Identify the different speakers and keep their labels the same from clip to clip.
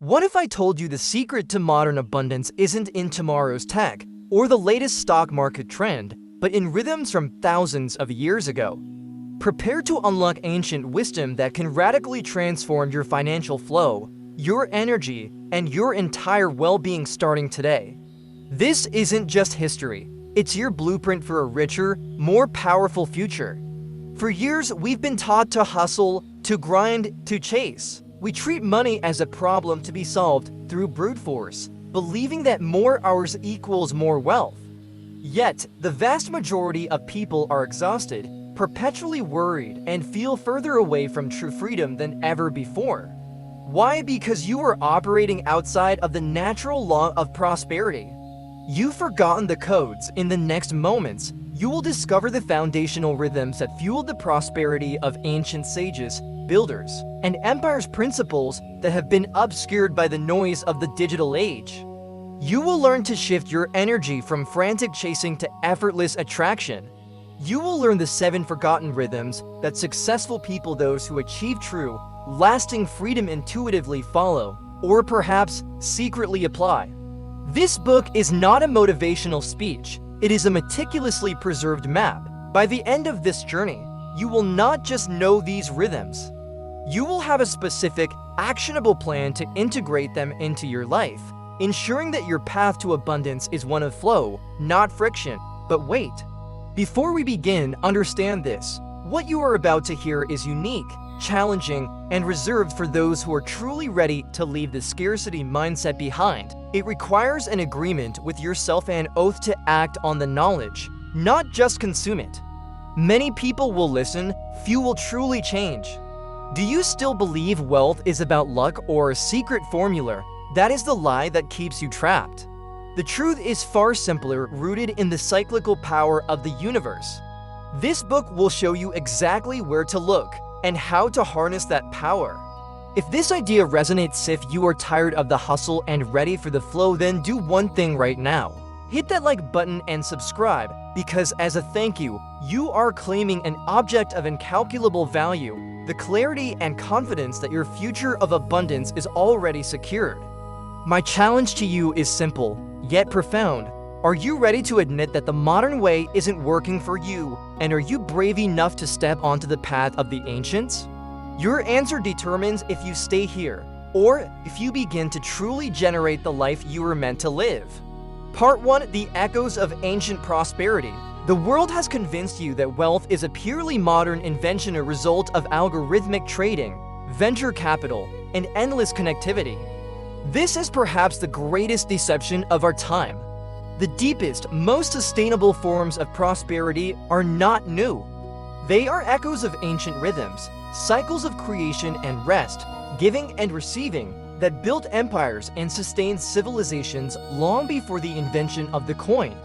Speaker 1: What if I told you the secret to modern abundance isn't in tomorrow's tech or the latest stock market trend, but in rhythms from thousands of years ago? Prepare to unlock ancient wisdom that can radically transform your financial flow, your energy, and your entire well-being starting today. This isn't just history. It's your blueprint for a richer, more powerful future. For years, we've been taught to hustle, to grind, to chase. We treat money as a problem to be solved through brute force, believing that more hours equals more wealth. Yet, the vast majority of people are exhausted, perpetually worried, and feel further away from true freedom than ever before. Why? Because you are operating outside of the natural law of prosperity. You've forgotten the codes. In the next moments, you will discover the foundational rhythms that fueled the prosperity of ancient sages, builders, and empires, principles that have been obscured by the noise of the digital age. You will learn to shift your energy from frantic chasing to effortless attraction. You will learn the 7 forgotten rhythms that successful people, those who achieve true, lasting freedom, intuitively follow, or perhaps secretly apply. This book is not a motivational speech. It is a meticulously preserved map. By the end of this journey, you will not just know these rhythms. You will have a specific, actionable plan to integrate them into your life, ensuring that your path to abundance is one of flow, not friction. But wait. Before we begin, understand this. What you are about to hear is unique, challenging, and reserved for those who are truly ready to leave the scarcity mindset behind. It requires an agreement with yourself and oath to act on the knowledge, not just consume it. Many people will listen, few will truly change. Do you still believe wealth is about luck or a secret formula? That is the lie that keeps you trapped. The truth is far simpler, rooted in the cyclical power of the universe. This book will show you exactly where to look and how to harness that power. If this idea resonates, if you are tired of the hustle and ready for the flow, then do one thing right now. Hit that like button and subscribe, because as a thank you, you are claiming an object of incalculable value, the clarity and confidence that your future of abundance is already secured. My challenge to you is simple, yet profound. Are you ready to admit that the modern way isn't working for you? And are you brave enough to step onto the path of the ancients? Your answer determines if you stay here, or if you begin to truly generate the life you were meant to live. Part 1: The Echoes of Ancient Prosperity. The world has convinced you that wealth is a purely modern invention, a result of algorithmic trading, venture capital, and endless connectivity. This is perhaps the greatest deception of our time. The deepest, most sustainable forms of prosperity are not new. They are echoes of ancient rhythms, cycles of creation and rest, giving and receiving, that built empires and sustained civilizations long before the invention of the coin.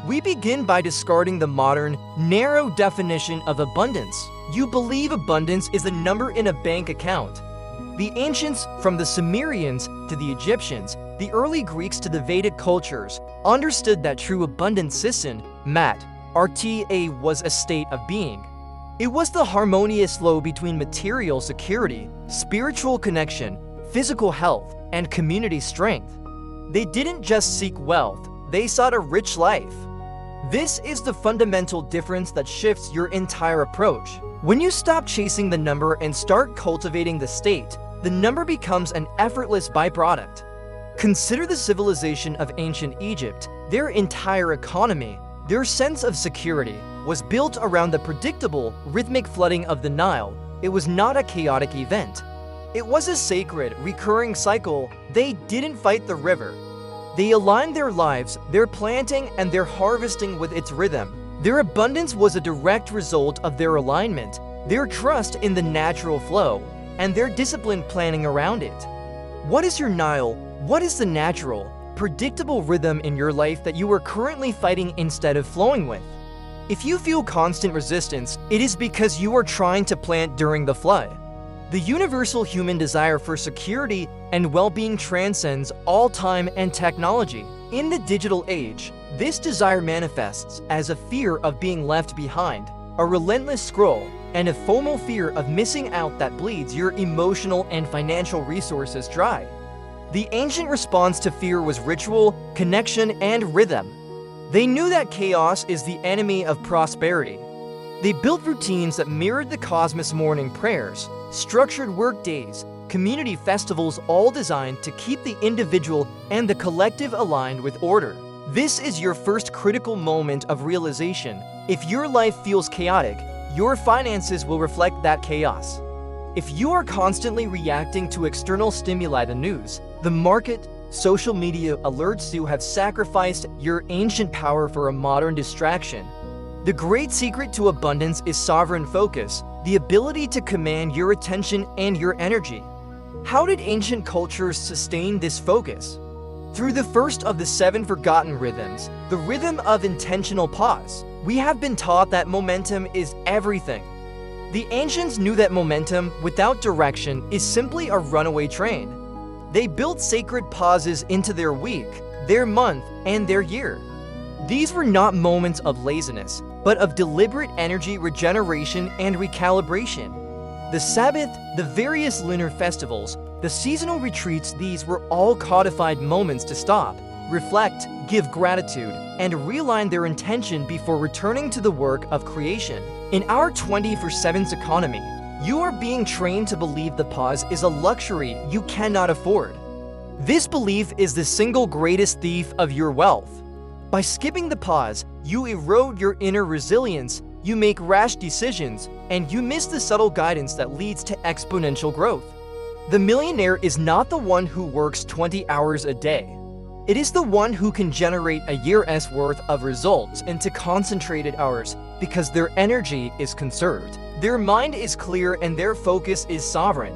Speaker 1: We begin by discarding the modern, narrow definition of abundance. You believe abundance is the number in a bank account. The ancients, from the Sumerians to the Egyptians, the early Greeks to the Vedic cultures, understood that true abundance system, RTA, was a state of being. It was the harmonious flow between material security, spiritual connection, physical health, and community strength. They didn't just seek wealth, they sought a rich life. This is the fundamental difference that shifts your entire approach. When you stop chasing the number and start cultivating the state, the number becomes an effortless byproduct. Consider the civilization of ancient Egypt. Their entire economy, their sense of security, was built around the predictable, rhythmic flooding of the Nile. It was not a chaotic event. It was a sacred, recurring cycle. They didn't fight the river. They aligned their lives, their planting, and their harvesting with its rhythm. Their abundance was a direct result of their alignment, their trust in the natural flow, and their disciplined planning around it. What is your Nile? What is the natural, predictable rhythm in your life that you are currently fighting instead of flowing with? If you feel constant resistance, it is because you are trying to plant during the flood. The universal human desire for security and well-being transcends all time and technology. In the digital age, this desire manifests as a fear of being left behind, a relentless scroll, and a FOMO, fear of missing out, that bleeds your emotional and financial resources dry. The ancient response to fear was ritual, connection, and rhythm. They knew that chaos is the enemy of prosperity. They built routines that mirrored the cosmos' morning prayers, structured work days, community festivals, all designed to keep the individual and the collective aligned with order. This is your first critical moment of realization. If your life feels chaotic, your finances will reflect that chaos. If you are constantly reacting to external stimuli, the news, the market, social media alerts, you have sacrificed your ancient power for a modern distraction. The great secret to abundance is sovereign focus, the ability to command your attention and your energy. How did ancient cultures sustain this focus? Through the first of the 7 forgotten rhythms, the rhythm of intentional pause. We have been taught that momentum is everything. The ancients knew that momentum without direction is simply a runaway train. They built sacred pauses into their week, their month, and their year. These were not moments of laziness, but of deliberate energy regeneration and recalibration. The Sabbath, the various lunar festivals, the seasonal retreats, these were all codified moments to stop, reflect, give gratitude, and realign their intention before returning to the work of creation. In our 24/7 economy, you are being trained to believe the pause is a luxury you cannot afford. This belief is the single greatest thief of your wealth. By skipping the pause, you erode your inner resilience, you make rash decisions, and you miss the subtle guidance that leads to exponential growth. The millionaire is not the one who works 20 hours a day. It is the one who can generate a year's worth of results into concentrated hours because their energy is conserved, their mind is clear, and their focus is sovereign.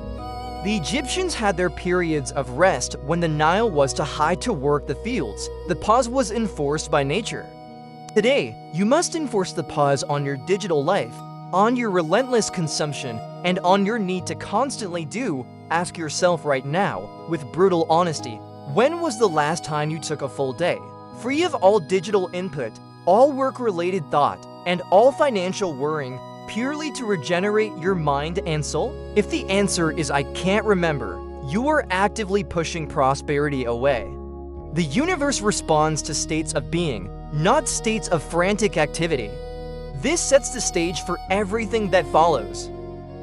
Speaker 1: The Egyptians had their periods of rest when the Nile was too high to work the fields. The pause was enforced by nature. Today, you must enforce the pause on your digital life, on your relentless consumption, and on your need to constantly do. Ask yourself right now, with brutal honesty, when was the last time you took a full day, free of all digital input, all work-related thought, and all financial worrying, purely to regenerate your mind and soul? If the answer is I can't remember, you are actively pushing prosperity away. The universe responds to states of being, not states of frantic activity. This sets the stage for everything that follows.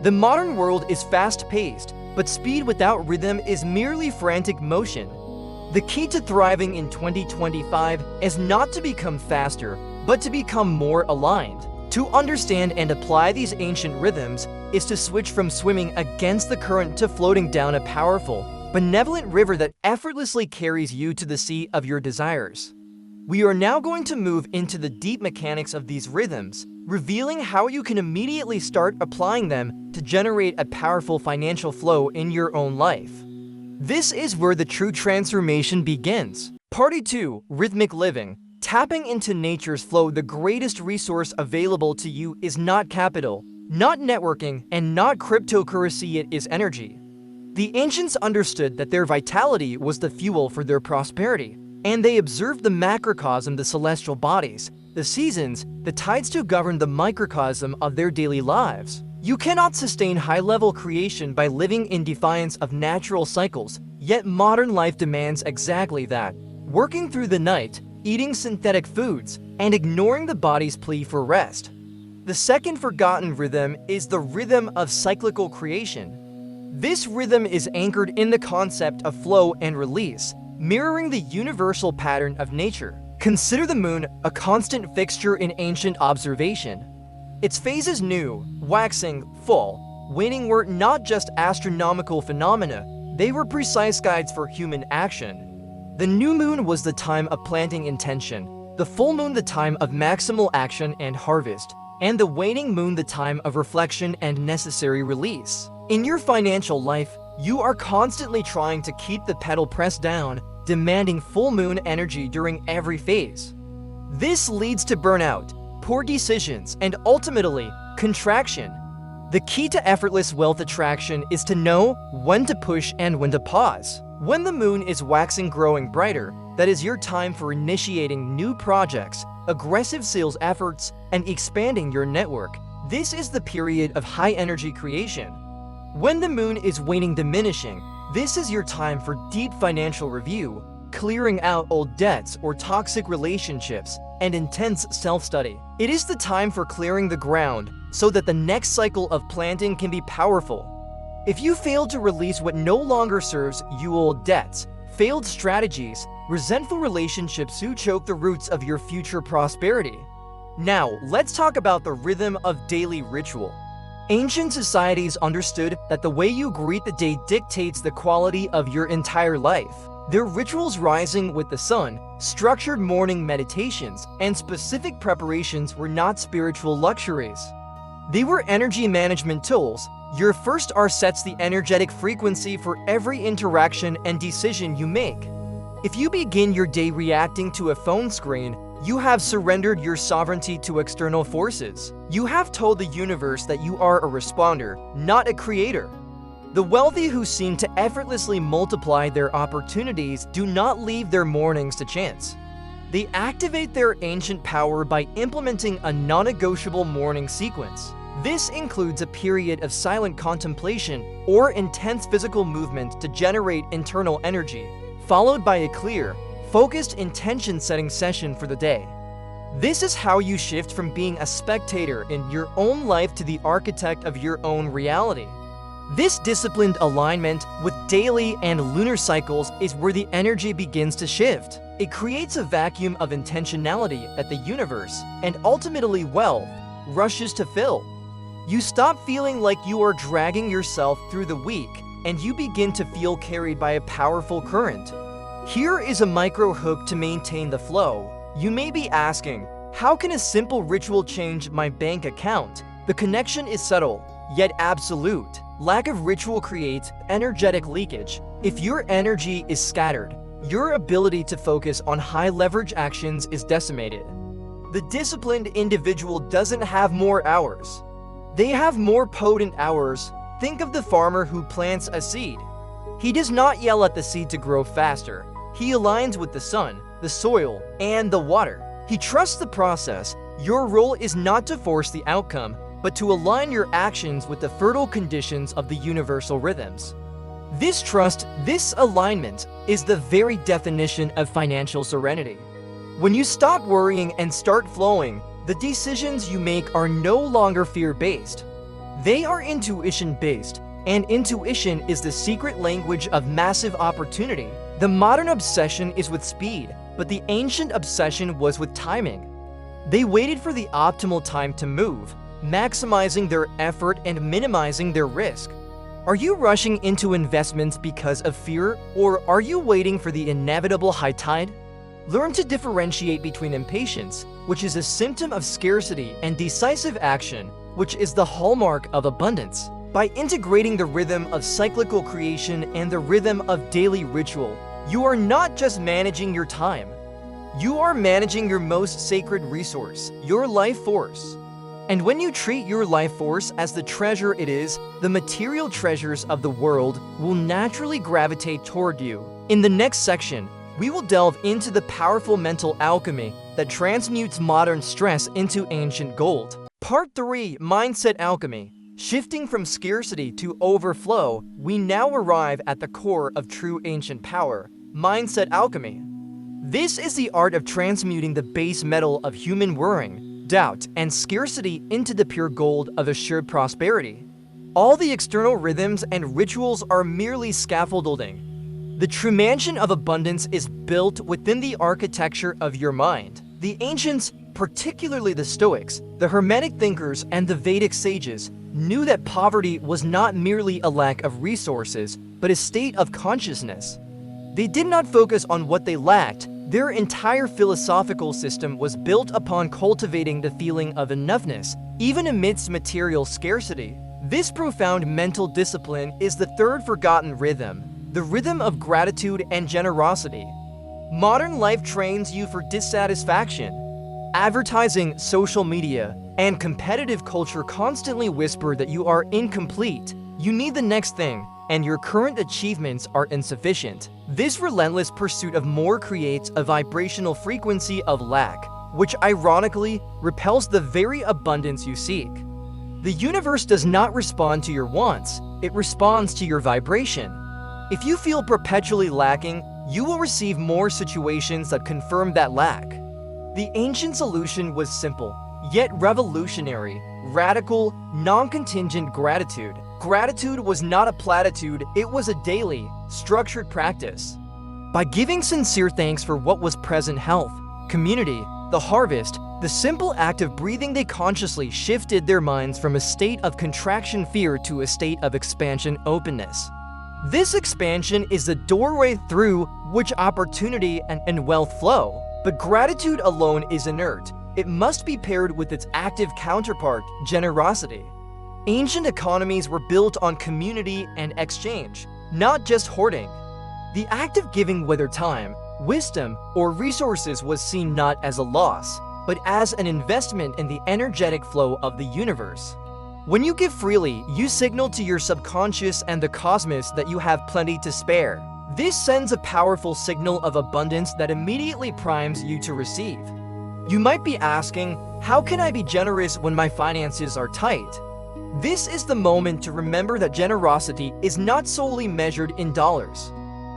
Speaker 1: The modern world is fast-paced, but speed without rhythm is merely frantic motion. The key to thriving in 2025 is not to become faster, but to become more aligned. To understand and apply these ancient rhythms is to switch from swimming against the current to floating down a powerful, benevolent river that effortlessly carries you to the sea of your desires. We are now going to move into the deep mechanics of these rhythms, revealing how you can immediately start applying them to generate a powerful financial flow in your own life. This is where the true transformation begins. Part 2, Rhythmic Living. Tapping into nature's flow. The greatest resource available to you is not capital, not networking, and not cryptocurrency. It is energy. The ancients understood that their vitality was the fuel for their prosperity, and they observed the macrocosm, the celestial bodies, the seasons, the tides to govern the microcosm of their daily lives. You cannot sustain high-level creation by living in defiance of natural cycles, yet modern life demands exactly that. Working through the night, eating synthetic foods, and ignoring the body's plea for rest. The second forgotten rhythm is the rhythm of cyclical creation. This rhythm is anchored in the concept of flow and release, mirroring the universal pattern of nature. Consider the moon a constant fixture in ancient observation. Its phases, new, waxing, full, waning, were not just astronomical phenomena, they were precise guides for human action. The new moon was the time of planting intention, the full moon the time of maximal action and harvest, and the waning moon the time of reflection and necessary release. In your financial life, you are constantly trying to keep the pedal pressed down, demanding full moon energy during every phase. This leads to burnout, poor decisions, and ultimately, contraction. The key to effortless wealth attraction is to know when to push and when to pause. When the moon is waxing, growing brighter, that is your time for initiating new projects, aggressive sales efforts, and expanding your network. This is the period of high energy creation. When the moon is waning, diminishing, This is your time for deep financial review, clearing out old debts or toxic relationships, and intense self-study. It is the time for clearing the ground so that the next cycle of planting can be powerful. If you fail to release what no longer serves you, old debts, failed strategies, resentful relationships who choke the roots of your future prosperity. Now, let's talk about the rhythm of daily ritual. Ancient societies understood that the way you greet the day dictates the quality of your entire life. Their rituals rising with the sun, structured morning meditations, and specific preparations were not spiritual luxuries. They were energy management tools. Your first hour sets the energetic frequency for every interaction and decision you make. If you begin your day reacting to a phone screen, you have surrendered your sovereignty to external forces. You have told the universe that you are a responder, not a creator. The wealthy who seem to effortlessly multiply their opportunities do not leave their mornings to chance. They activate their ancient power by implementing a non-negotiable morning sequence. This includes a period of silent contemplation or intense physical movement to generate internal energy, followed by a clear, focused intention-setting session for the day. This is how you shift from being a spectator in your own life to the architect of your own reality. This disciplined alignment with daily and lunar cycles is where the energy begins to shift. It creates a vacuum of intentionality that the universe, and ultimately wealth, rushes to fill. You stop feeling like you are dragging yourself through the week, and you begin to feel carried by a powerful current. Here is a micro hook to maintain the flow. You may be asking, how can a simple ritual change my bank account? The connection is subtle, yet absolute. Lack of ritual creates energetic leakage. If your energy is scattered, your ability to focus on high-leverage actions is decimated. The disciplined individual doesn't have more hours. They have more potent hours. Think of the farmer who plants a seed. He does not yell at the seed to grow faster. He aligns with the sun, the soil, and the water. He trusts the process. Your role is not to force the outcome, but to align your actions with the fertile conditions of the universal rhythms. This trust, this alignment, is the very definition of financial serenity. When you stop worrying and start flowing, the decisions you make are no longer fear-based. They are intuition-based, and intuition is the secret language of massive opportunity. The modern obsession is with speed, but the ancient obsession was with timing. They waited for the optimal time to move, maximizing their effort and minimizing their risk. Are you rushing into investments because of fear, or are you waiting for the inevitable high tide? Learn to differentiate between impatience, which is a symptom of scarcity, and decisive action, which is the hallmark of abundance. By integrating the rhythm of cyclical creation and the rhythm of daily ritual, you are not just managing your time. You are managing your most sacred resource, your life force. And when you treat your life force as the treasure it is, the material treasures of the world will naturally gravitate toward you. In the next section, we will delve into the powerful mental alchemy that transmutes modern stress into ancient gold. Part 3, Mindset Alchemy. Shifting from scarcity to overflow, we now arrive at the core of true ancient power, mindset alchemy. This is the art of transmuting the base metal of human worrying, doubt, and scarcity into the pure gold of assured prosperity. All the external rhythms and rituals are merely scaffolding. The true mansion of abundance is built within the architecture of your mind. The ancients, particularly the Stoics, the Hermetic thinkers, and the Vedic sages, knew that poverty was not merely a lack of resources, but a state of consciousness. They did not focus on what they lacked. Their entire philosophical system was built upon cultivating the feeling of enoughness, even amidst material scarcity. This profound mental discipline is the third forgotten rhythm, the rhythm of gratitude and generosity. Modern life trains you for dissatisfaction. Advertising, social media, and competitive culture constantly whisper that you are incomplete, you need the next thing, and your current achievements are insufficient. This relentless pursuit of more creates a vibrational frequency of lack, which ironically repels the very abundance you seek. The universe does not respond to your wants, it responds to your vibration. If you feel perpetually lacking, you will receive more situations that confirm that lack. The ancient solution was simple, yet revolutionary: radical, non-contingent gratitude. Gratitude was not a platitude, it was a daily, structured practice. By giving sincere thanks for what was present: health, community, the harvest, the simple act of breathing, they consciously shifted their minds from a state of contraction fear to a state of expansion openness. This expansion is the doorway through which opportunity and wealth flow. But gratitude alone is inert. It must be paired with its active counterpart, generosity. Ancient economies were built on community and exchange, not just hoarding. The act of giving, whether time, wisdom, or resources, was seen not as a loss, but as an investment in the energetic flow of the universe. When you give freely, you signal to your subconscious and the cosmos that you have plenty to spare. This sends a powerful signal of abundance that immediately primes you to receive. You might be asking, how can I be generous when my finances are tight? This is the moment to remember that generosity is not solely measured in dollars.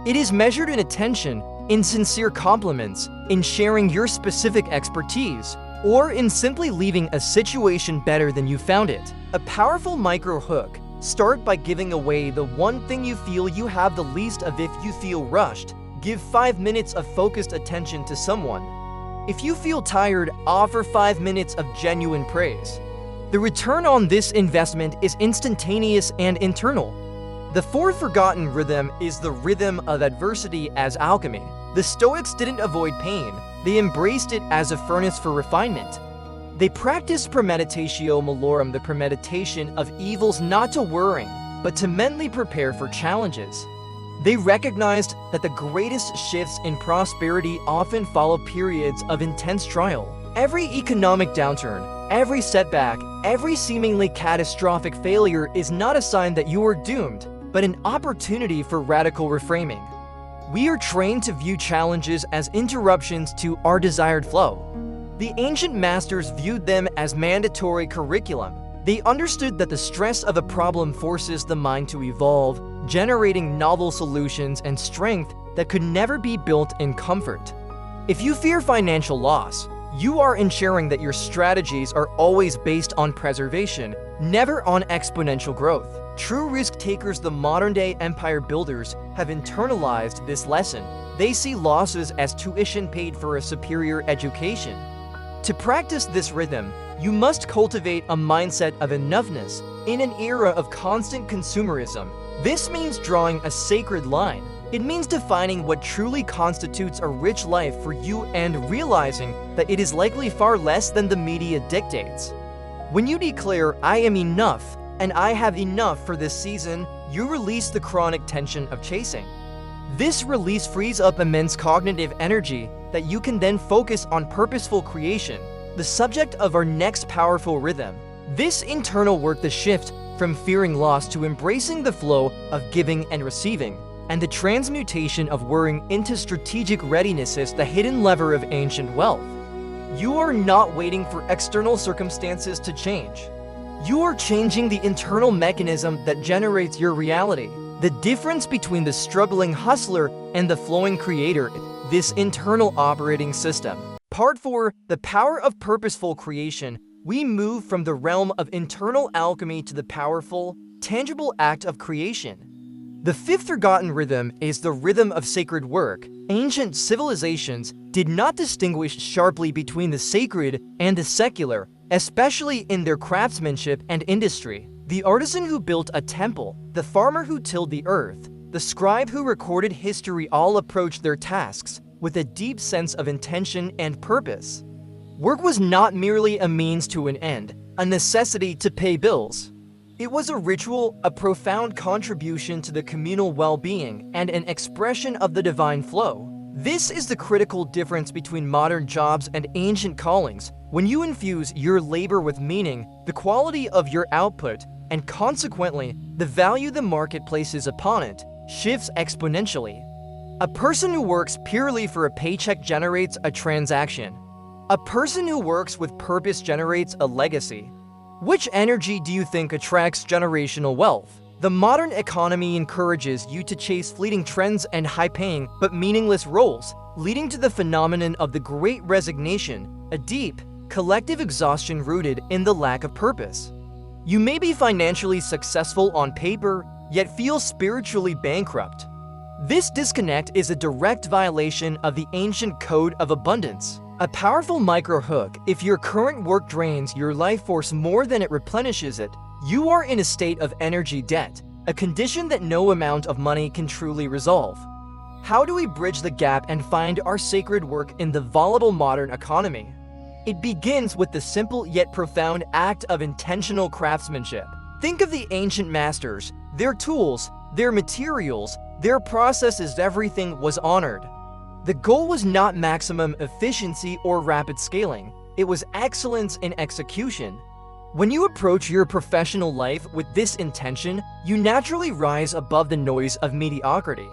Speaker 1: It is measured in attention, in sincere compliments, in sharing your specific expertise, or in simply leaving a situation better than you found it. A powerful micro hook: start by giving away the one thing you feel you have the least of. If you feel rushed, give 5 minutes of focused attention to someone. If you feel tired, offer 5 minutes of genuine praise. The return on this investment is instantaneous and internal. The fourth forgotten rhythm is the rhythm of adversity as alchemy. The Stoics didn't avoid pain, they embraced it as a furnace for refinement. They practiced premeditatio malorum, the premeditation of evils, not to worrying, but to mentally prepare for challenges. They recognized that the greatest shifts in prosperity often follow periods of intense trial. Every economic downturn, every setback, every seemingly catastrophic failure is not a sign that you are doomed, but an opportunity for radical reframing. We are trained to view challenges as interruptions to our desired flow. The ancient masters viewed them as mandatory curriculum. They understood that the stress of a problem forces the mind to evolve, generating novel solutions and strength that could never be built in comfort. If you fear financial loss, you are ensuring that your strategies are always based on preservation, never on exponential growth. True risk takers, the modern-day empire builders, have internalized this lesson. They see losses as tuition paid for a superior education. To practice this rhythm, you must cultivate a mindset of enoughness in an era of constant consumerism. This means drawing a sacred line. It means defining what truly constitutes a rich life for you and realizing that it is likely far less than the media dictates. When you declare, "I am enough, and I have enough for this season," you release the chronic tension of chasing. This release frees up immense cognitive energy that you can then focus on purposeful creation, the subject of our next powerful rhythm. This internal work, the shift from fearing loss to embracing the flow of giving and receiving, and the transmutation of worrying into strategic readiness, is the hidden lever of ancient wealth. You are not waiting for external circumstances to change. You are changing the internal mechanism that generates your reality. The difference between the struggling hustler and the flowing creator, this internal operating system. Part 4, the power of purposeful creation. We move from the realm of internal alchemy to the powerful, tangible act of creation. The fifth forgotten rhythm is the rhythm of sacred work. Ancient civilizations did not distinguish sharply between the sacred and the secular, especially in their craftsmanship and industry. The artisan who built a temple, the farmer who tilled the earth, the scribe who recorded history all approached their tasks with a deep sense of intention and purpose. Work was not merely a means to an end, a necessity to pay bills. It was a ritual, a profound contribution to the communal well-being, and an expression of the divine flow. This is the critical difference between modern jobs and ancient callings. When you infuse your labor with meaning, the quality of your output, and consequently, the value the market places upon it, shifts exponentially. A person who works purely for a paycheck generates a transaction. A person who works with purpose generates a legacy. Which energy do you think attracts generational wealth? The modern economy encourages you to chase fleeting trends and high-paying but meaningless roles, leading to the phenomenon of the Great Resignation, a deep, collective exhaustion rooted in the lack of purpose. You may be financially successful on paper, yet feel spiritually bankrupt. This disconnect is a direct violation of the ancient code of abundance, a powerful micro-hook. If your current work drains your life force more than it replenishes it, you are in a state of energy debt, a condition that no amount of money can truly resolve. How do we bridge the gap and find our sacred work in the volatile modern economy? It begins with the simple yet profound act of intentional craftsmanship. Think of the ancient masters, their tools, their materials, their processes. Everything was honored. The goal was not maximum efficiency or rapid scaling, it was excellence in execution. When you approach your professional life with this intention, you naturally rise above the noise of mediocrity.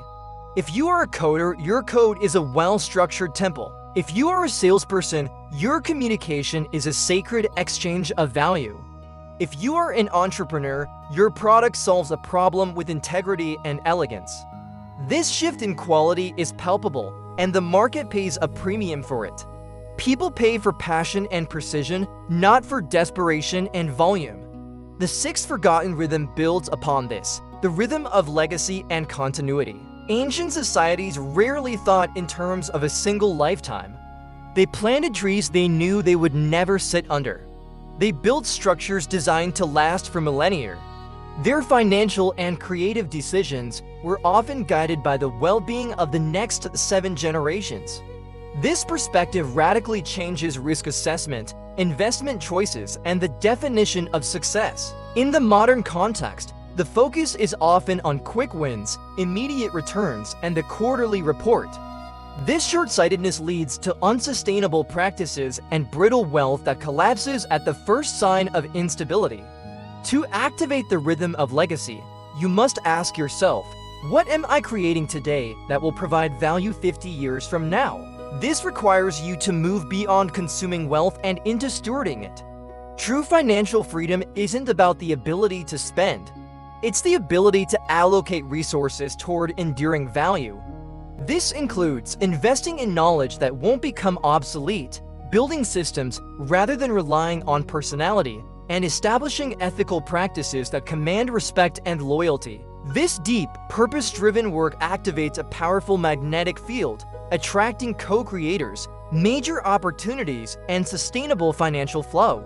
Speaker 1: If you are a coder, your code is a well-structured temple. If you are a salesperson, your communication is a sacred exchange of value. If you are an entrepreneur, your product solves a problem with integrity and elegance. This shift in quality is palpable, and the market pays a premium for it. People pay for passion and precision, not for desperation and volume. The sixth forgotten rhythm builds upon this, the rhythm of legacy and continuity. Ancient societies rarely thought in terms of a single lifetime. They planted trees they knew they would never sit under. They built structures designed to last for millennia. Their financial and creative decisions were often guided by the well-being of the next 7 generations. This perspective radically changes risk assessment, investment choices, and the definition of success. In the modern context, the focus is often on quick wins, immediate returns, and the quarterly report. This short-sightedness leads to unsustainable practices and brittle wealth that collapses at the first sign of instability. To activate the rhythm of legacy, you must ask yourself, what am I creating today that will provide value 50 years from now? This requires you to move beyond consuming wealth and into stewarding it. True financial freedom isn't about the ability to spend. It's the ability to allocate resources toward enduring value. This includes investing in knowledge that won't become obsolete, building systems rather than relying on personality, and establishing ethical practices that command respect and loyalty. This deep, purpose-driven work activates a powerful magnetic field, attracting co-creators, major opportunities, and sustainable financial flow.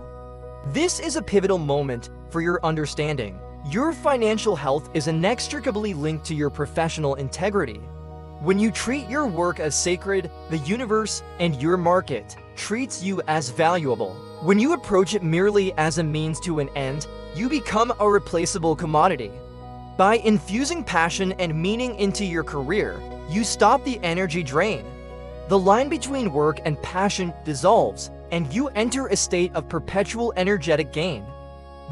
Speaker 1: This is a pivotal moment for your understanding. Your financial health is inextricably linked to your professional integrity. When you treat your work as sacred, the universe and your market treats you as valuable. When you approach it merely as a means to an end, you become a replaceable commodity. By infusing passion and meaning into your career, you stop the energy drain. The line between work and passion dissolves, and you enter a state of perpetual energetic gain.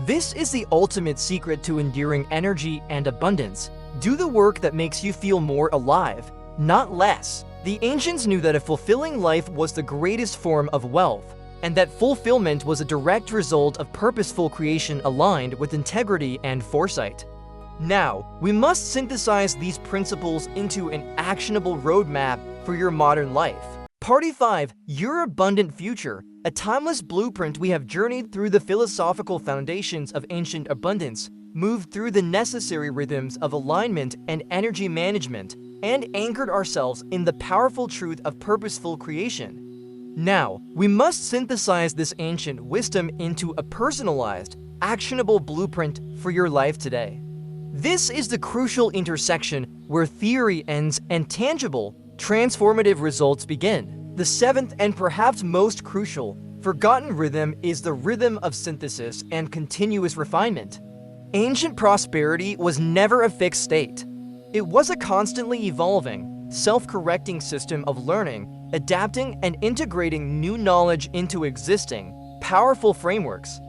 Speaker 1: This is the ultimate secret to enduring energy and abundance. Do the work that makes you feel more alive, not less. The ancients knew that a fulfilling life was the greatest form of wealth, and that fulfillment was a direct result of purposeful creation aligned with integrity and foresight. Now, we must synthesize these principles into an actionable roadmap for your modern life. Party 5, Your Abundant Future, a timeless blueprint. We have journeyed through the philosophical foundations of ancient abundance, moved through the necessary rhythms of alignment and energy management, and anchored ourselves in the powerful truth of purposeful creation. Now, we must synthesize this ancient wisdom into a personalized, actionable blueprint for your life today. This is the crucial intersection where theory ends and tangible, transformative results begin. The seventh and perhaps most crucial, forgotten rhythm is the rhythm of synthesis and continuous refinement. Ancient prosperity was never a fixed state. It was a constantly evolving, self-correcting system of learning, adapting and integrating new knowledge into existing, powerful frameworks.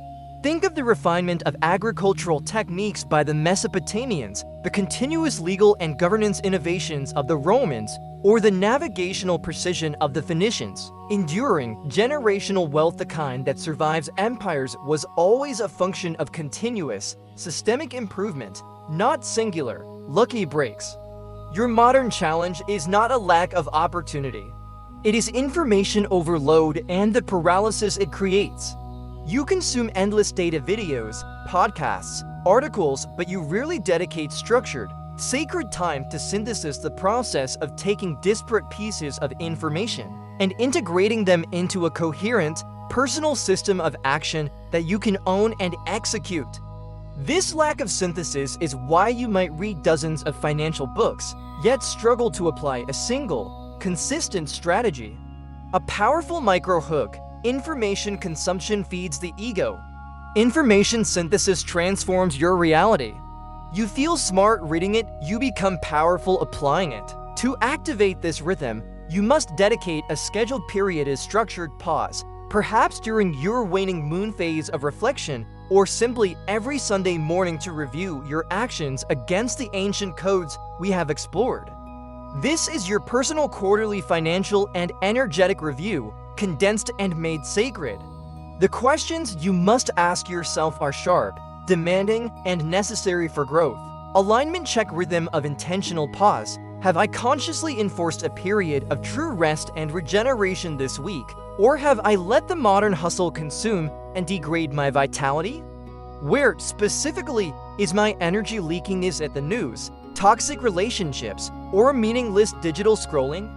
Speaker 1: Think of the refinement of agricultural techniques by the Mesopotamians, the continuous legal and governance innovations of the Romans, or the navigational precision of the Phoenicians. Enduring, generational wealth, the kind that survives empires, was always a function of continuous, systemic improvement, not singular, lucky breaks. Your modern challenge is not a lack of opportunity. It is information overload and the paralysis it creates. You consume endless data videos, podcasts, articles, but you rarely dedicate structured, sacred time to synthesize the process of taking disparate pieces of information and integrating them into a coherent, personal system of action that you can own and execute. This lack of synthesis is why you might read dozens of financial books, yet struggle to apply a single, consistent strategy. A powerful micro-hook: information consumption feeds the ego. Information synthesis transforms your reality. You feel smart reading it, you become powerful applying it. To activate this rhythm, you must dedicate a scheduled period as structured pause, perhaps during your waning moon phase of reflection, or simply every Sunday morning to review your actions against the ancient codes we have explored. This is your personal quarterly financial and energetic review, condensed and made sacred. The questions you must ask yourself are sharp, demanding, and necessary for growth. Alignment check: rhythm of intentional pause. Have I consciously enforced a period of true rest and regeneration this week, or have I let the modern hustle consume and degrade my vitality? Where, specifically, is my energy leaking? Is it the news, toxic relationships, or meaningless digital scrolling?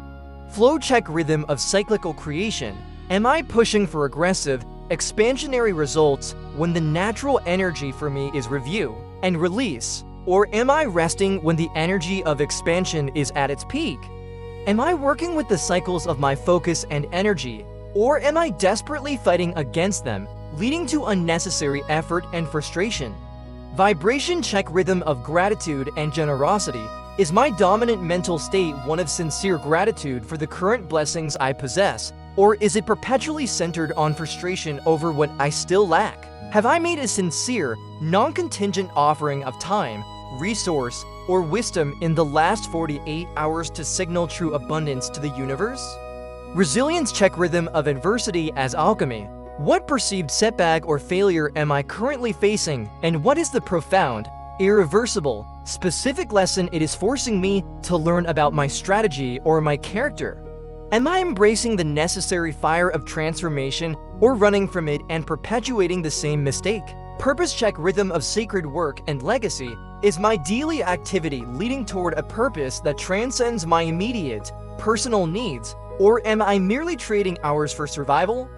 Speaker 1: Flow check: rhythm of cyclical creation. Am I pushing for aggressive, expansionary results when the natural energy for me is review and release? Or am I resting when the energy of expansion is at its peak? Am I working with the cycles of my focus and energy, or am I desperately fighting against them, leading to unnecessary effort and frustration? Vibration check: rhythm of gratitude and generosity. Is my dominant mental state one of sincere gratitude for the current blessings I possess, or is it perpetually centered on frustration over what I still lack? Have I made a sincere, non-contingent offering of time, resource, or wisdom in the last 48 hours to signal true abundance to the universe? Resilience check: rhythm of adversity as alchemy. What perceived setback or failure am I currently facing, and what is the profound, irreversible, specific lesson it is forcing me to learn about my strategy or my character? Am I embracing the necessary fire of transformation, or running from it and perpetuating the same mistake? Purpose check: rhythm of sacred work and legacy. Is my daily activity leading toward a purpose that transcends my immediate, personal needs, or am I merely trading hours for survival?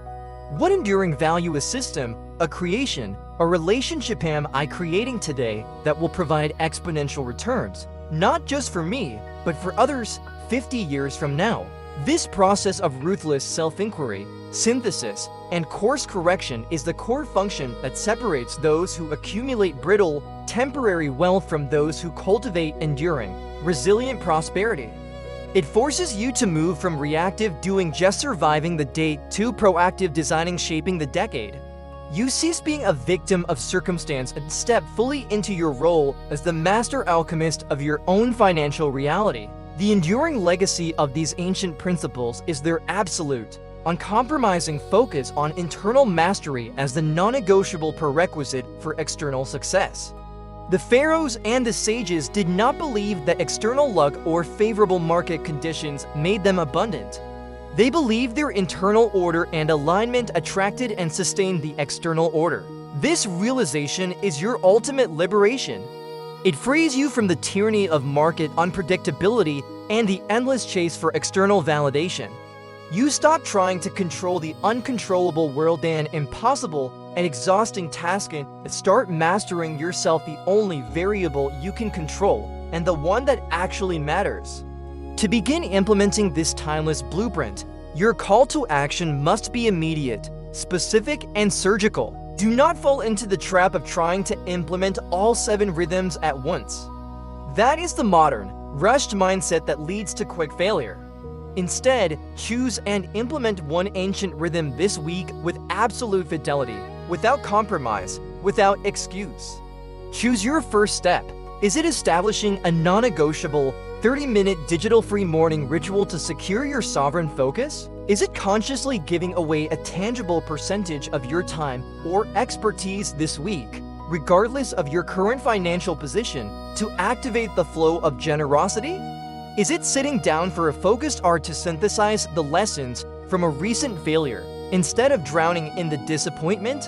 Speaker 1: What enduring value, a system, a creation, a relationship am I creating today that will provide exponential returns, not just for me, but for others 50 years from now? This process of ruthless self-inquiry, synthesis, and course correction is the core function that separates those who accumulate brittle, temporary wealth from those who cultivate enduring, resilient prosperity. It forces you to move from reactive doing, just surviving the day, to proactive designing, shaping the decade. You cease being a victim of circumstance and step fully into your role as the master alchemist of your own financial reality. The enduring legacy of these ancient principles is their absolute, uncompromising focus on internal mastery as the non-negotiable prerequisite for external success. The pharaohs and the sages did not believe that external luck or favorable market conditions made them abundant. They believed their internal order and alignment attracted and sustained the external order. This realization is your ultimate liberation. It frees you from the tyranny of market unpredictability and the endless chase for external validation. You stop trying to control the uncontrollable world, an impossible and exhausting task, and start mastering yourself, the only variable you can control and the one that actually matters. To begin implementing this timeless blueprint, your call to action must be immediate, specific, and surgical. Do not fall into the trap of trying to implement all 7 rhythms at once. That is the modern, rushed mindset that leads to quick failure. Instead, choose and implement one ancient rhythm this week with absolute fidelity, without compromise, without excuse. Choose your first step. Is it establishing a non-negotiable 30-minute digital-free morning ritual to secure your sovereign focus? Is it consciously giving away a tangible percentage of your time or expertise this week? regardless of your current financial position, to activate the flow of generosity? Is it sitting down for a focused art to synthesize the lessons from a recent failure instead of drowning in the disappointment?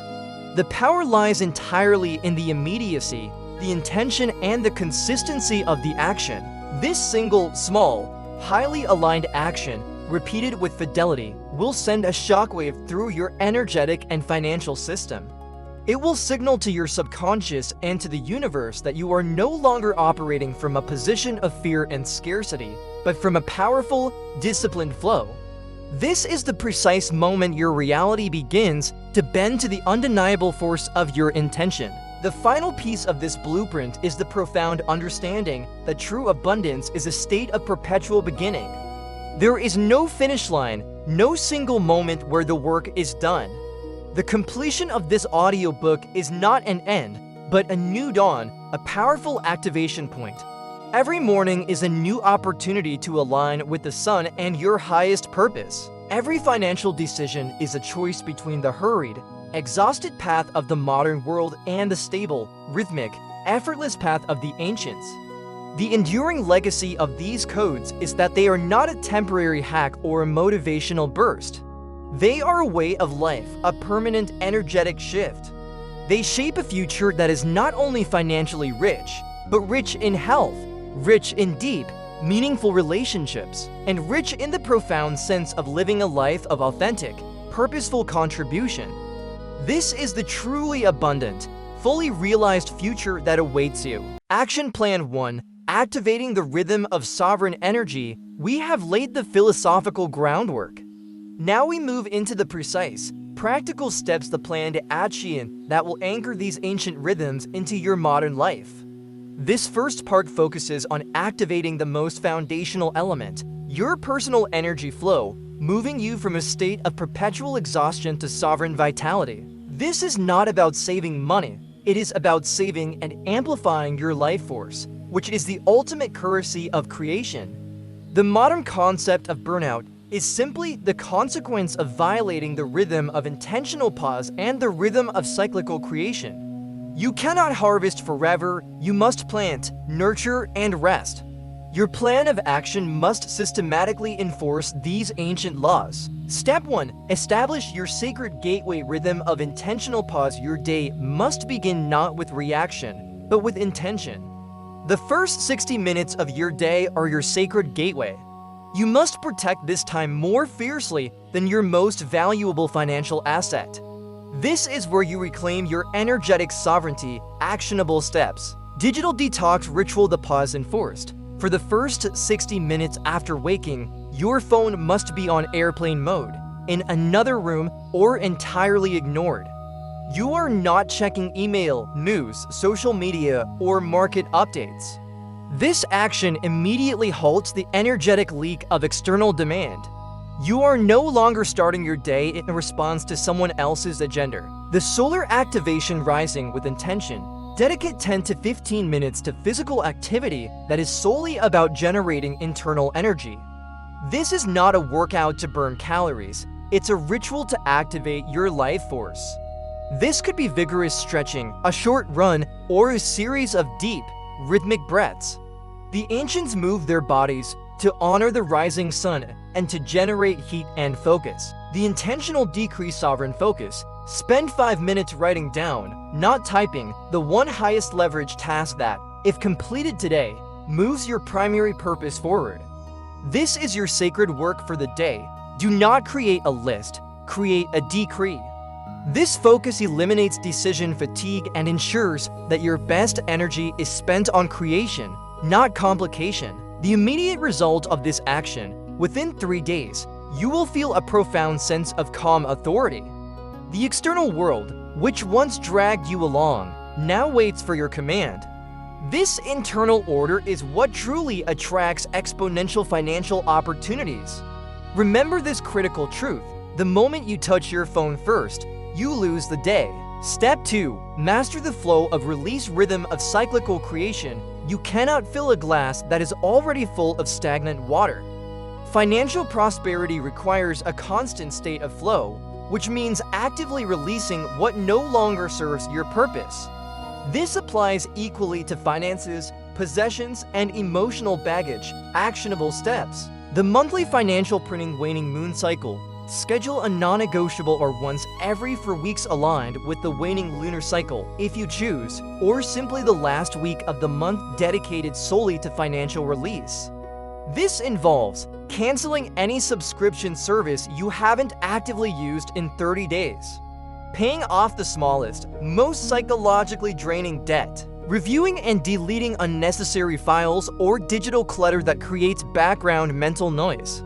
Speaker 1: The power lies entirely in the immediacy, the intention, and the consistency of the action. This single, small, highly aligned action, repeated with fidelity, will send a shockwave through your energetic and financial system. It will signal to your subconscious and to the universe that you are no longer operating from a position of fear and scarcity, but from a powerful, disciplined flow. This is the precise moment your reality begins to bend to the undeniable force of your intention. The final piece of this blueprint is the profound understanding that true abundance is a state of perpetual beginning. There is no finish line, no single moment where the work is done. The completion of this audiobook is not an end, but a new dawn, a powerful activation point. Every morning is a new opportunity to align with the sun and your highest purpose. Every financial decision is a choice between the hurried, exhausted path of the modern world and the stable, rhythmic, effortless path of the ancients. The enduring legacy of these codes is that they are not a temporary hack or a motivational burst. They are a way of life, a permanent energetic shift. They shape a future that is not only financially rich, but rich in health, rich in deep, meaningful relationships, and rich in the profound sense of living a life of authentic, purposeful contribution. This is the truly abundant, fully realized future that awaits you. Action Plan 1: Activating the rhythm of sovereign energy. We have laid the philosophical groundwork. Now we move into the precise, practical steps, the plan to action that will anchor these ancient rhythms into your modern life. This first part focuses on activating the most foundational element, your personal energy flow, moving you from a state of perpetual exhaustion to sovereign vitality. This is not about saving money, it is about saving and amplifying your life force, which is the ultimate currency of creation. The modern concept of burnout is simply the consequence of violating the rhythm of intentional pause and the rhythm of cyclical creation. You cannot harvest forever, you must plant, nurture, and rest. Your plan of action must systematically enforce these ancient laws. Step 1. Establish your sacred gateway rhythm of intentional pause. Your day must begin not with reaction, but with intention. The first 60 minutes of your day are your sacred gateway. You must protect this time more fiercely than your most valuable financial asset. This is where you reclaim your energetic sovereignty. Actionable steps. Digital detox ritual. The pause enforced. For the first 60 minutes after waking, your phone must be on airplane mode, in another room, or entirely ignored. You are not checking email, news, social media, or market updates. This action immediately halts the energetic leak of external demand. You are no longer starting your day in response to someone else's agenda. The solar activation. Rising with intention. Dedicate 10 to 15 minutes to physical activity that is solely about generating internal energy. This is not a workout to burn calories, it's a ritual to activate your life force. This could be vigorous stretching, a short run, or a series of deep, rhythmic breaths. The ancients moved their bodies to honor the rising sun and to generate heat and focus. The intentional decrease sovereign focus. Spend 5 minutes writing down, not typing, the one highest leverage task that, if completed today, moves your primary purpose forward. This is your sacred work for the day. Do not create a list, create a decree. This focus eliminates decision fatigue and ensures that your best energy is spent on creation, not complication. The immediate result of this action: within 3 days, you will feel a profound sense of calm authority. The external world, which once dragged you along, now waits for your command. This internal order is what truly attracts exponential financial opportunities. Remember this critical truth: the moment you touch your phone first, you lose the day. Step 2. Master the flow of release rhythm of cyclical creation. You cannot fill a glass that is already full of stagnant water. Financial prosperity requires a constant state of flow, which means actively releasing what no longer serves your purpose. This applies equally to finances, possessions, and emotional baggage. Actionable steps. The monthly financial printing waning moon cycle. Schedule a non-negotiable or once every 4 weeks aligned with the waning lunar cycle, if you choose, or simply the last week of the month dedicated solely to financial release. This involves canceling any subscription service you haven't actively used in 30 days, paying off the smallest, most psychologically draining debt, reviewing and deleting unnecessary files or digital clutter that creates background mental noise.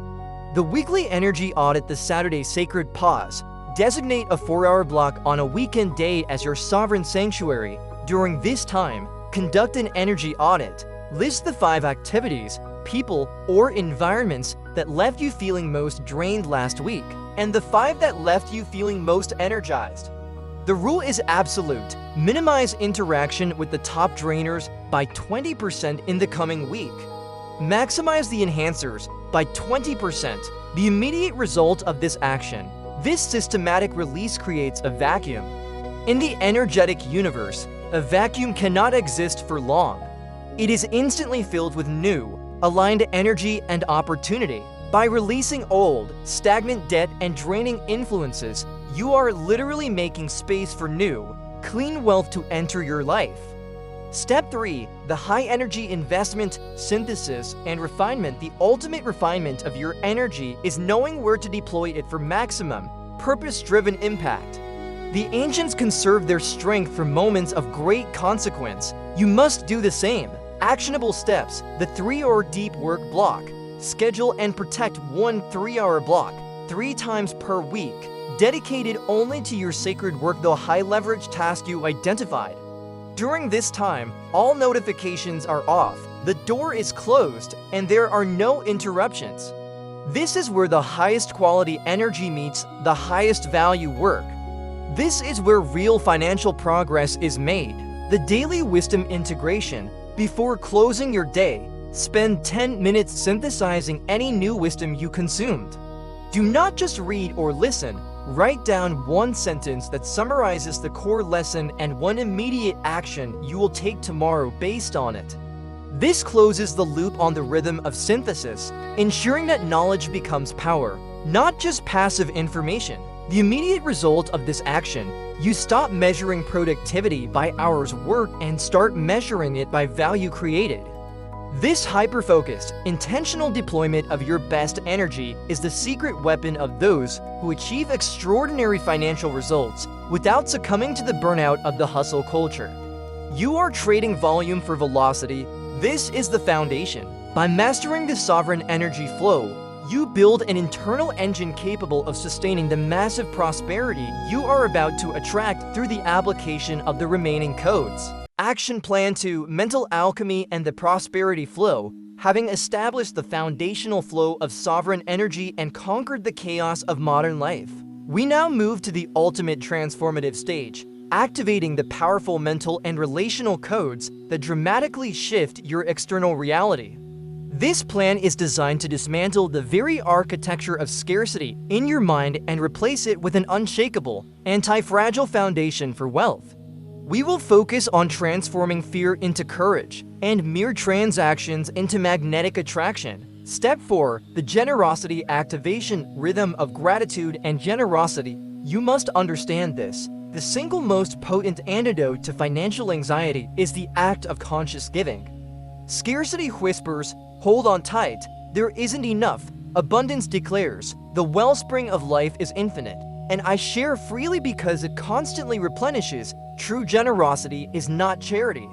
Speaker 1: The weekly energy audit. The Saturday sacred pause. Designate a 4-hour block on a weekend day as your sovereign sanctuary. During this time, conduct an energy audit. List the 5 activities, people, or environments that left you feeling most drained last week, and the 5 that left you feeling most energized. The rule is absolute. Minimize interaction with the top drainers by 20% in the coming week. Maximize the enhancers by 20%. The immediate result of this action. This systematic release creates a vacuum. In the energetic universe, a vacuum cannot exist for long. It is instantly filled with new, aligned energy and opportunity. By releasing old, stagnant debt and draining influences, you are literally making space for new, clean wealth to enter your life. Step 3. The high energy investment, synthesis, and refinement. The ultimate refinement of your energy is knowing where to deploy it for maximum, purpose-driven impact. The ancients conserved their strength for moments of great consequence. You must do the same. Actionable steps. The 3-hour deep work block. Schedule and protect one 3-hour block 3 times per week, dedicated only to your sacred work, the high-leverage task you identified. During this time, all notifications are off, the door is closed, and there are no interruptions. This is where the highest quality energy meets the highest value work. This is where real financial progress is made. The daily wisdom integration. Before closing your day, spend 10 minutes synthesizing any new wisdom you consumed. Do not just read or listen. Write down one sentence that summarizes the core lesson and one immediate action you will take tomorrow based on it. This closes the loop on the rhythm of synthesis, ensuring that knowledge becomes power, not just passive information. The immediate result of this action, you stop measuring productivity by hours worked and start measuring it by value created. This hyper-focused, intentional deployment of your best energy is the secret weapon of those who achieve extraordinary financial results without succumbing to the burnout of the hustle culture. You are trading volume for velocity. This is the foundation. By mastering the sovereign energy flow, you build an internal engine capable of sustaining the massive prosperity you are about to attract through the application of the remaining codes. Action plan 2. Mental alchemy and the prosperity flow. Having established the foundational flow of sovereign energy and conquered the chaos of modern life, we now move to the ultimate transformative stage, activating the powerful mental and relational codes that dramatically shift your external reality. This plan is designed to dismantle the very architecture of scarcity in your mind and replace it with an unshakable, anti-fragile foundation for wealth. We will focus on transforming fear into courage and mere transactions into magnetic attraction. Step 4. The generosity activation rhythm of gratitude and generosity. You must understand this. The single most potent antidote to financial anxiety is the act of conscious giving. Scarcity whispers, "Hold on tight, there isn't enough." Abundance declares, "The wellspring of life is infinite, and I share freely because it constantly replenishes." True generosity is not charity.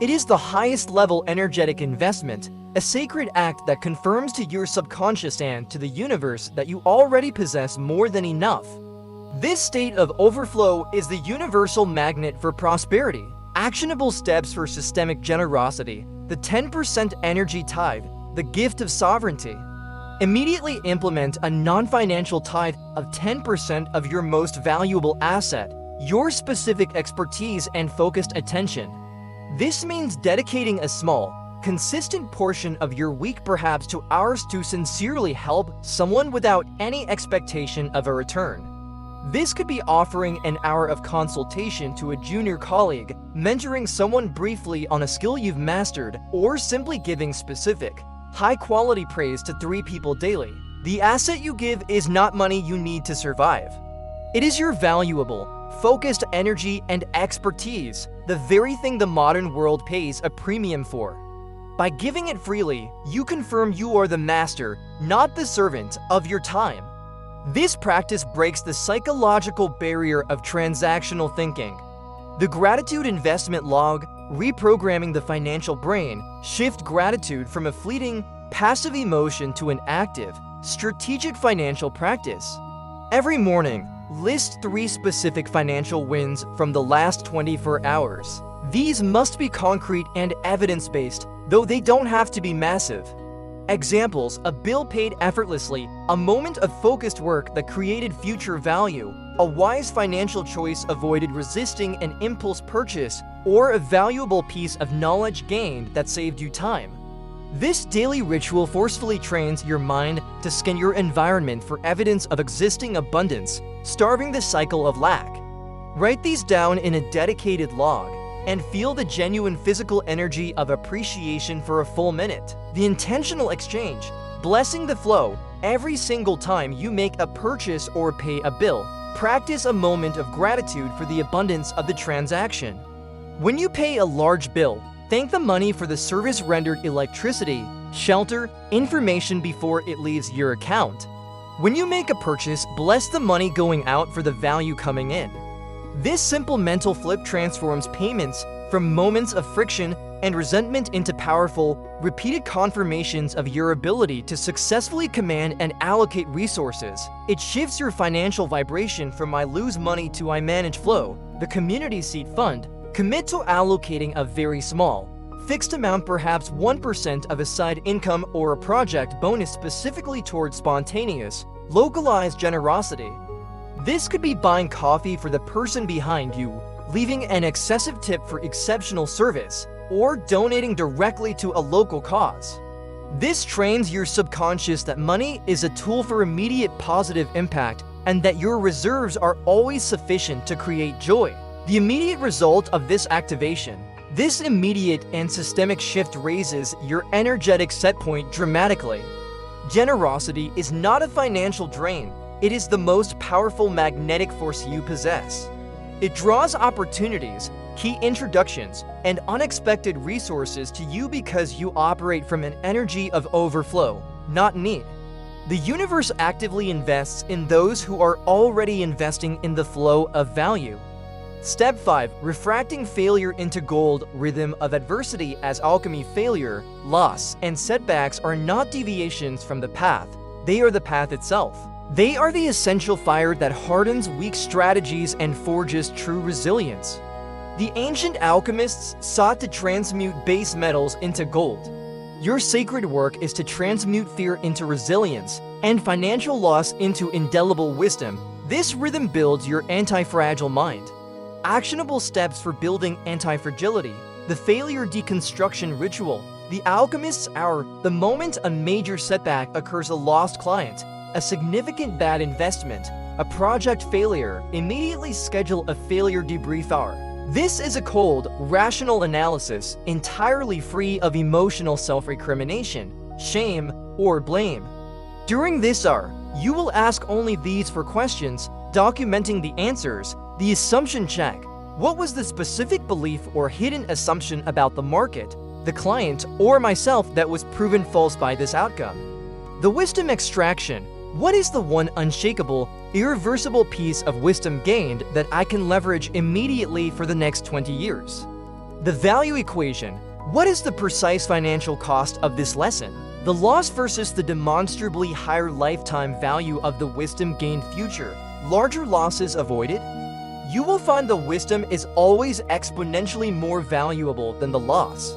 Speaker 1: It is the highest level energetic investment, a sacred act that confirms to your subconscious and to the universe that you already possess more than enough. This state of overflow is the universal magnet for prosperity. Actionable steps for systemic generosity. The 10% energy tithe, the gift of sovereignty. Immediately implement a non-financial tithe of 10% of your most valuable asset, your specific expertise and focused attention. This means dedicating a small, consistent portion of your week, perhaps 2 hours, to sincerely help someone without any expectation of a return. This could be offering an hour of consultation to a junior colleague, mentoring someone briefly on a skill you've mastered, or simply giving specific, high-quality praise to 3 people daily. The asset you give is not money you need to survive. It is your valuable, focused energy and expertise, the very thing the modern world pays a premium for. By giving it freely, you confirm you are the master, not the servant, of your time. This practice breaks the psychological barrier of transactional thinking. The Gratitude Investment Log, Reprogramming the Financial Brain, shift gratitude from a fleeting, passive emotion to an active, strategic financial practice. Every morning, list 3 specific financial wins from the last 24 hours. These must be concrete and evidence-based, though they don't have to be massive. Examples: a bill paid effortlessly, a moment of focused work that created future value, a wise financial choice avoided resisting an impulse purchase, or a valuable piece of knowledge gained that saved you time. This daily ritual forcefully trains your mind to scan your environment for evidence of existing abundance, starving the cycle of lack. Write these down in a dedicated log, and feel the genuine physical energy of appreciation for a full minute. The intentional exchange, blessing the flow, every single time you make a purchase or pay a bill. Practice a moment of gratitude for the abundance of the transaction. When you pay a large bill, thank the money for the service rendered: electricity, shelter, information before it leaves your account. When you make a purchase, bless the money going out for the value coming in. This simple mental flip transforms payments from moments of friction and resentment into powerful, repeated confirmations of your ability to successfully command and allocate resources. It shifts your financial vibration from "I lose money" to "I manage flow." The community seed fund. Commit to allocating a very small, fixed amount, perhaps 1% of a side income or a project bonus, specifically towards spontaneous, localized generosity. This could be buying coffee for the person behind you, leaving an excessive tip for exceptional service, or donating directly to a local cause. This trains your subconscious that money is a tool for immediate positive impact and that your reserves are always sufficient to create joy. The immediate result of this activation, this immediate and systemic shift, raises your energetic set point dramatically. Generosity is not a financial drain. It is the most powerful magnetic force you possess. It draws opportunities, key introductions, and unexpected resources to you because you operate from an energy of overflow, not need. The universe actively invests in those who are already investing in the flow of value. Step 5. Refracting failure into gold. Rhythm of adversity as alchemy. Failure, loss, and setbacks are not deviations from the path. They are the path itself. They are the essential fire that hardens weak strategies and forges true resilience. The ancient alchemists sought to transmute base metals into gold. Your sacred work is to transmute fear into resilience and financial loss into indelible wisdom. This rhythm builds your anti-fragile mind. Actionable steps for building anti-fragility. The failure deconstruction ritual. The alchemist's hour. The moment a major setback occurs: a lost client, a significant bad investment, a project failure, immediately schedule a failure debrief hour. This is a cold, rational analysis, entirely free of emotional self-recrimination, shame, or blame. During this hour, you will ask only these 4 questions, documenting the answers. The assumption check. What was the specific belief or hidden assumption about the market, the client, or myself that was proven false by this outcome? The wisdom extraction. What is the one unshakable, irreversible piece of wisdom gained that I can leverage immediately for the next 20 years? The value equation. What is the precise financial cost of this lesson? The loss versus the demonstrably higher lifetime value of the wisdom gained. Future, larger losses avoided? You will find the wisdom is always exponentially more valuable than the loss.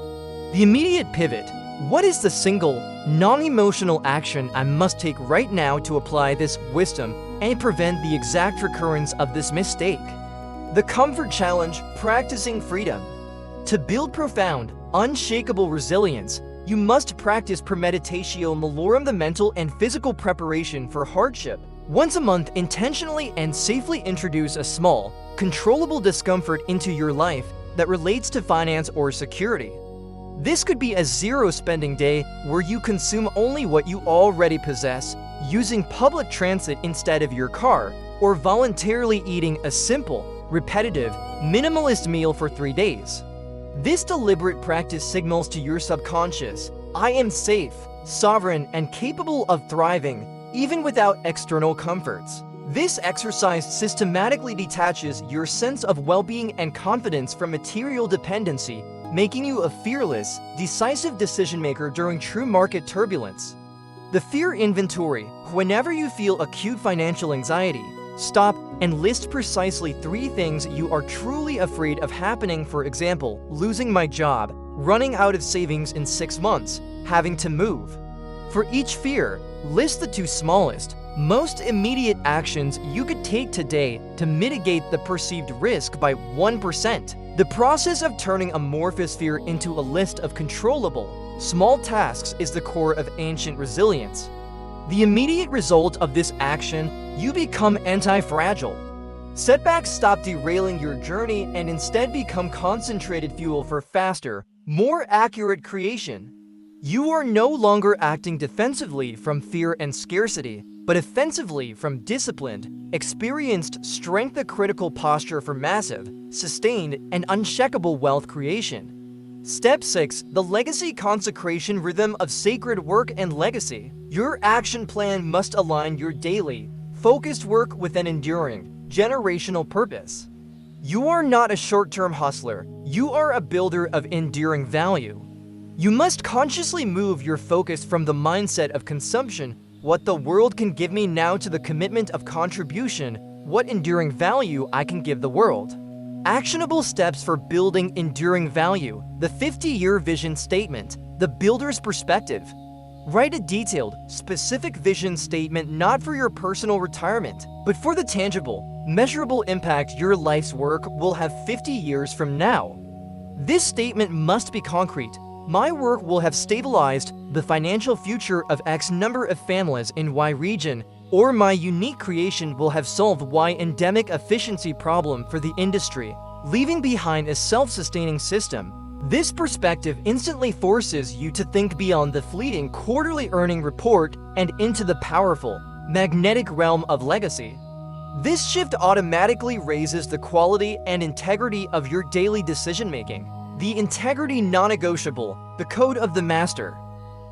Speaker 1: The immediate pivot. What is the single, non-emotional action I must take right now to apply this wisdom and prevent the exact recurrence of this mistake? The comfort challenge. Practicing freedom. To build profound, unshakable resilience, you must practice premeditatio malorum, the mental and physical preparation for hardship. Once a month, intentionally and safely introduce a small, controllable discomfort into your life that relates to finance or security. This could be a zero-spending day where you consume only what you already possess, using public transit instead of your car, or voluntarily eating a simple, repetitive, minimalist meal for 3 days. This deliberate practice signals to your subconscious, I am safe, sovereign, and capable of thriving, even without external comforts. This exercise systematically detaches your sense of well-being and confidence from material dependency, making you a fearless, decisive decision-maker during true market turbulence. The fear inventory. Whenever you feel acute financial anxiety, stop and list precisely 3 things you are truly afraid of happening. For example, losing my job, running out of savings in 6 months, having to move. For each fear, list the 2 smallest, most immediate actions you could take today to mitigate the perceived risk by 1%. The process of turning amorphous fear into a list of controllable, small tasks is the core of ancient resilience. The immediate result of this action, you become anti-fragile. Setbacks stop derailing your journey and instead become concentrated fuel for faster, more accurate creation. You are no longer acting defensively from fear and scarcity, but offensively from disciplined, experienced strength, a critical posture for massive, sustained, and uncheckable wealth creation. Step 6. The legacy consecration rhythm of sacred work and legacy. Your action plan must align your daily, focused work with an enduring, generational purpose. You are not a short-term hustler, you are a builder of enduring value. You must consciously move your focus from the mindset of consumption, what the world can give me now, to the commitment of contribution, what enduring value I can give the world. Actionable steps for building enduring value. The 50-year vision statement, the builder's perspective. Write a detailed, specific vision statement not for your personal retirement, but for the tangible, measurable impact your life's work will have 50 years from now. This statement must be concrete. My work will have stabilized the financial future of X number of families in Y region, or my unique creation will have solved Y endemic efficiency problem for the industry, leaving behind a self-sustaining system. This perspective instantly forces you to think beyond the fleeting quarterly earning report and into the powerful, magnetic realm of legacy. This shift automatically raises the quality and integrity of your daily decision-making. The integrity non-negotiable, the code of the master.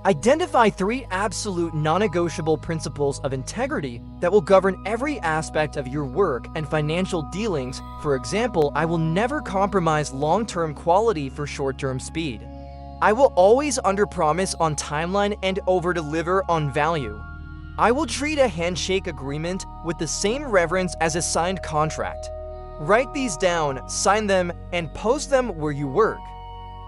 Speaker 1: Identify 3 absolute non-negotiable principles of integrity that will govern every aspect of your work and financial dealings. For example, I will never compromise long-term quality for short-term speed. I will always underpromise on timeline and overdeliver on value. I will treat a handshake agreement with the same reverence as a signed contract. Write these down, sign them, and post them where you work.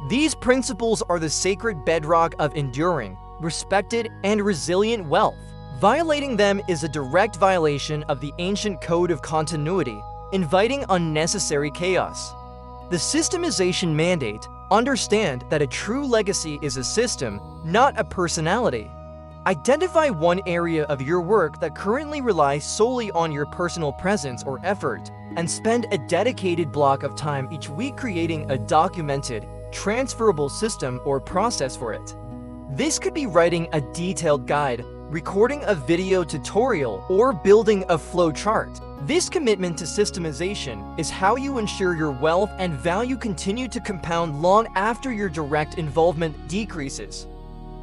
Speaker 1: These principles are the sacred bedrock of enduring, respected, and resilient wealth. Violating them is a direct violation of the ancient code of continuity, inviting unnecessary chaos. The systemization mandate. Understand that a true legacy is a system, not a personality. Identify one area of your work that currently relies solely on your personal presence or effort, and spend a dedicated block of time each week creating a documented, transferable system or process for it. This could be writing a detailed guide, recording a video tutorial, or building a flow chart. This commitment to systemization is how you ensure your wealth and value continue to compound long after your direct involvement decreases.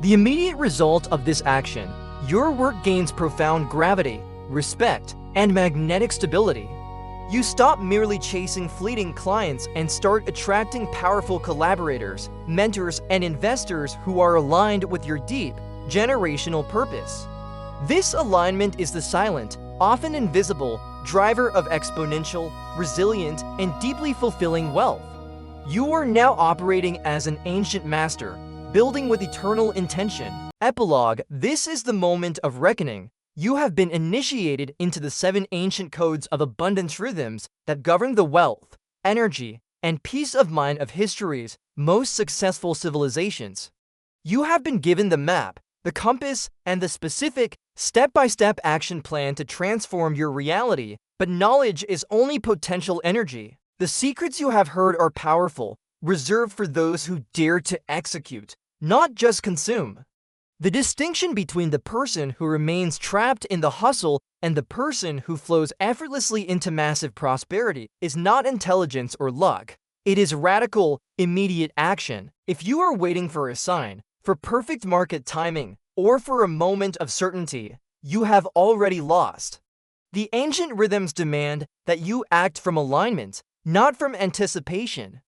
Speaker 1: The immediate result of this action, your work gains profound gravity, respect, and magnetic stability. You stop merely chasing fleeting clients and start attracting powerful collaborators, mentors, and investors who are aligned with your deep, generational purpose. This alignment is the silent, often invisible, driver of exponential, resilient, and deeply fulfilling wealth. You are now operating as an ancient master, building with eternal intention. Epilogue. This is the moment of reckoning. You have been initiated into the 7 ancient codes of abundance rhythms that govern the wealth, energy, and peace of mind of history's most successful civilizations. You have been given the map, the compass, and the specific, step-by-step action plan to transform your reality, but knowledge is only potential energy. The secrets you have heard are powerful, reserved for those who dare to execute, not just consume. The distinction between the person who remains trapped in the hustle and the person who flows effortlessly into massive prosperity is not intelligence or luck. It is radical, immediate action. If you are waiting for a sign, for perfect market timing, or for a moment of certainty, you have already lost. The ancient rhythms demand that you act from alignment, not from anticipation.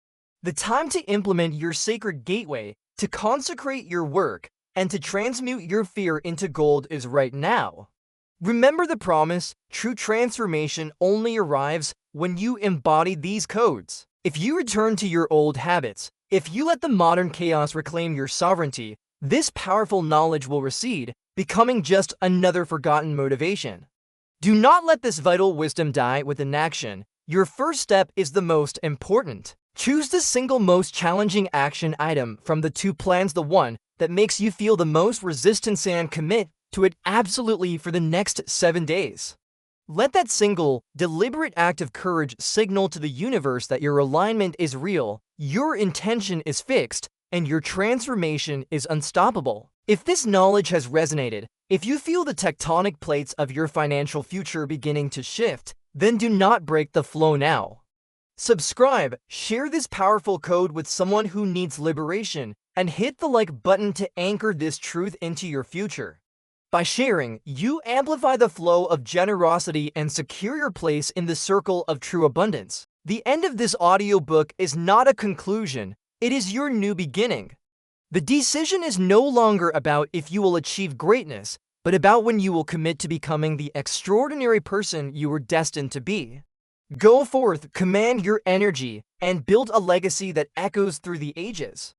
Speaker 1: The time to implement your sacred gateway, to consecrate your work, and to transmute your fear into gold is right now. Remember the promise: true transformation only arrives when you embody these codes. If you return to your old habits, if you let the modern chaos reclaim your sovereignty, this powerful knowledge will recede, becoming just another forgotten motivation. Do not let this vital wisdom die with inaction. Your first step is the most important. Choose the single most challenging action item from the two plans, the one that makes you feel the most resistance, and commit to it absolutely for the next 7 days. Let that single, deliberate act of courage signal to the universe that your alignment is real, your intention is fixed, and your transformation is unstoppable. If this knowledge has resonated, if you feel the tectonic plates of your financial future beginning to shift, then do not break the flow now. Subscribe, share this powerful code with someone who needs liberation, and hit the like button to anchor this truth into your future. By sharing, you amplify the flow of generosity and secure your place in the circle of true abundance. The end of this audiobook is not a conclusion, it is your new beginning. The decision is no longer about if you will achieve greatness, but about when you will commit to becoming the extraordinary person you were destined to be. Go forth, command your energy, and build a legacy that echoes through the ages.